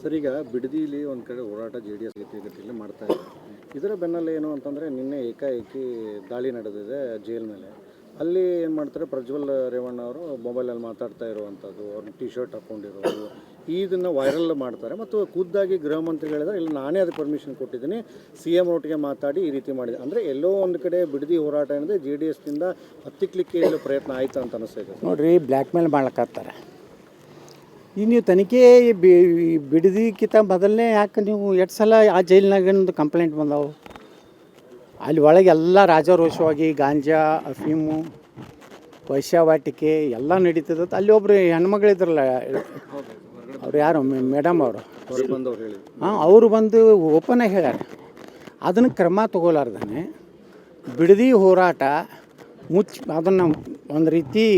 Sir, ಈಗ ಬಿಡದಿಲಿ ಒಂದು ಕಡೆ ಹೋರಾಟ JDS ಗತಿಗತಿಯಲ್ಲಿ ಮಾಡ್ತಾ ಇದೆ. ಇದರ ಬೆನ್ನಲ್ಲೇ ಏನು ಅಂತಂದರೆ ನಿನ್ನೆ ಏಕಾಏಕಿ ದಾಳಿ ನಡೆದಿದೆ ಜೈಲ್ ಮೇಲೆ. ಅಲ್ಲಿ ಏನು ಮಾಡ್ತಾರೆ, ಪ್ರಜ್ವಲ್ ರೇವಣ್ಣ ಅವರು ಮೊಬೈಲಲ್ಲಿ ಮಾತಾಡ್ತಾ ಇರುವಂಥದ್ದು, ಅವ್ರನ್ನ ಟಿ ಶರ್ಟ್ ಹಾಕ್ಕೊಂಡಿರೋದು, ಇದನ್ನು ವೈರಲ್ ಮಾಡ್ತಾರೆ. ಮತ್ತು ಖುದ್ದಾಗಿ ಗೃಹ ಮಂತ್ರಿಗಳಿದ್ದಾರೆ, ಇಲ್ಲ ನಾನೇ ಅದಕ್ಕೆ ಪರ್ಮಿಷನ್ ಕೊಟ್ಟಿದ್ದೀನಿ, CM ಒಟ್ಟಿಗೆ ಮಾತಾಡಿ ಈ ರೀತಿ ಮಾಡಿದೆ. ಅಂದರೆ ಎಲ್ಲೋ ಒಂದು ಕಡೆ ಬಿಡದಿ ಹೋರಾಟ ಏನಿದೆ JDSನಿಂದ ಹತ್ತಿಕ್ಲಿಕ್ಕೆ ಎಲ್ಲೋ ಪ್ರಯತ್ನ ಆಯಿತು ಅಂತ ಅನಿಸ್ತಾ ಇದೆ. ನೋಡಿರಿ, ಬ್ಲ್ಯಾಕ್ ಮೇಲ್ ಮಾಡ್ಲಕತ್ತಾರೆ. ಈಗ ನೀವು ತನಿಖೆ ಬಿಡದಿಕ್ಕಿಂತ ಮೊದಲನೇ ಯಾಕೆ ನೀವು ಎಷ್ಟು ಸಲ ಆ ಜೈಲಿನಾಗ ಕಂಪ್ಲೇಂಟ್ ಬಂದವು? ಅಲ್ಲಿ ಒಳಗೆ ಎಲ್ಲ ರಾಜಾರೋಷವಾಗಿ ಗಾಂಜಾ, ಅಫೀಮು, ವೈಶ್ಯವಾಟಿಕೆ ಎಲ್ಲ ನಡೀತದೆ. ಅಲ್ಲಿ ಒಬ್ಬರು ಹೆಣ್ಮಗಳಿದ್ರಲ್ಲ, ಅವ್ರು ಯಾರು ಮೇಡಮ್ ಅವರು, ಹಾಂ, ಅವರು ಬಂದು ಓಪನಾಗಿ ಹೇಳ್ಯಾರ. ಅದನ್ನು ಕ್ರಮ ತಗೋಲಾರ್ದೇ ಬಿಡದಿ ಹೋರಾಟ ಅದನ್ನು ಒಂದು ರೀತಿ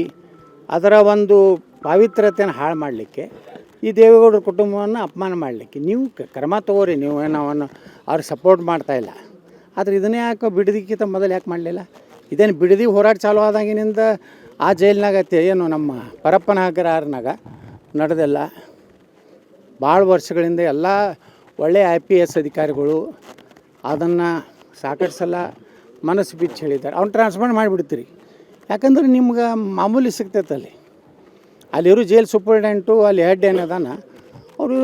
ಅದರ ಒಂದು ಪಾವಿತ್ರ್ಯತೆಯನ್ನು ಹಾಳು ಮಾಡಲಿಕ್ಕೆ, ಈ ದೇವೇಗೌಡರ ಕುಟುಂಬವನ್ನು ಅಪಮಾನ ಮಾಡಲಿಕ್ಕೆ ನೀವು ಕ್ರಮ ತಗೋರಿ. ನೀವು ನಾವನ್ನು ಅವ್ರಿಗೆ ಸಪೋರ್ಟ್ ಮಾಡ್ತಾಯಿಲ್ಲ. ಆದರೆ ಇದನ್ನೇ ಯಾಕೆ ಬಿಡದಿಕ್ಕಿಂತ ಮೊದಲು ಯಾಕೆ ಮಾಡಲಿಲ್ಲ? ಇದೇನು ಬಿಡದಿ ಹೋರಾಟ ಚಾಲು ಆದಾಗಿನಿಂದ ಆ ಜೈಲಿನಾಗ ಏನು ನಮ್ಮ ಪರಪ್ಪನ ಅಗ್ರಹಾರನಾಗ ನಡೆದಿಲ್ಲ. ಭಾಳ ವರ್ಷಗಳಿಂದ ಎಲ್ಲ ಒಳ್ಳೆಯ IPS ಅಧಿಕಾರಿಗಳು ಅದನ್ನು ಸಾಕಷ್ಟು ಸಲ ಮನಸ್ಸು ಬಿಚ್ಚಿ ಹೇಳಿದ್ದಾರೆ. ಅವ್ನು ಟ್ರಾನ್ಸ್ಫರ್ ಮಾಡಿಬಿಡ್ತೀರಿ, ಯಾಕಂದ್ರೆ ನಿಮ್ಗೆ ಮಾಮೂಲಿ ಸಿಗ್ತೈತೆ. ಅಲ್ಲಿರೋ ಜೈಲ್ ಸೂಪರ್ಡೆಂಟು, ಅಲ್ಲಿ ಹೆಡ್ ಏನದಾನ, ಅವರು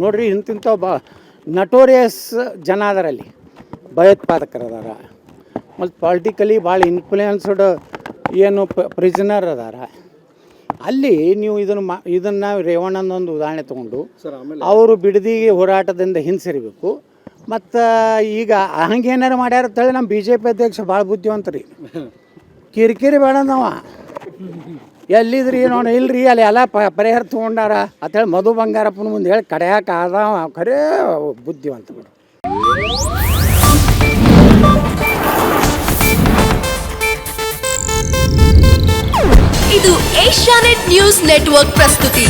ನೋಡ್ರಿ ಇಂತಿಂಥ ನಟೋರಿಯಸ್ ಜನ ಅದರಲ್ಲಿ ಭಯೋತ್ಪಾದಕರು ಅದಾರ, ಮತ್ತು ಪಾಲಿಟಿಕಲಿ ಭಾಳ ಇನ್ಫ್ಲೂಯೆನ್ಸ್ಡ್ ಏನು ಪ್ರಿಸನರ್ ಅದಾರ. ಅಲ್ಲಿ ನೀವು ಇದನ್ನು ರೇವಣ್ಣನೊಂದು ಉದಾಹರಣೆ ತೊಗೊಂಡು ಅವರು ಬಿಡದಿ ಹೋರಾಟದಿಂದ ಹಿಂಸರಿಬೇಕು. ಮತ್ತು ಈಗ ಹಂಗೇನಾರು ಮಾಡ್ಯಾರ ಅಂತೇಳಿ ನಮ್ಮ BJP ಅಧ್ಯಕ್ಷ ಭಾಳ ಬುದ್ಧಿವಂತರಿ, ಕಿರಿಕಿರಿ ಬೇಡ ನಾವ ಎಲ್ಲಿದ್ರಿ ನೋಡ ಇಲ್ರಿ ಅಲ್ಲಿ ಎಲ್ಲ ಪರಿಹಾರ ತೊಗೊಂಡಾರ ಅಂತೇಳಿ ಮಧು ಬಂಗಾರಪ್ಪನ ಮುಂದೆ ಹೇಳಿ ಕಡೆಯಾಕ ಆದವ ಖರೇ ಬುದ್ಧಿವಂತಗಳು. ಇದು ಏಷ್ಯಾನೆಟ್ ನ್ಯೂಸ್ ನೆಟ್ವರ್ಕ್ ಪ್ರಸ್ತುತಿ.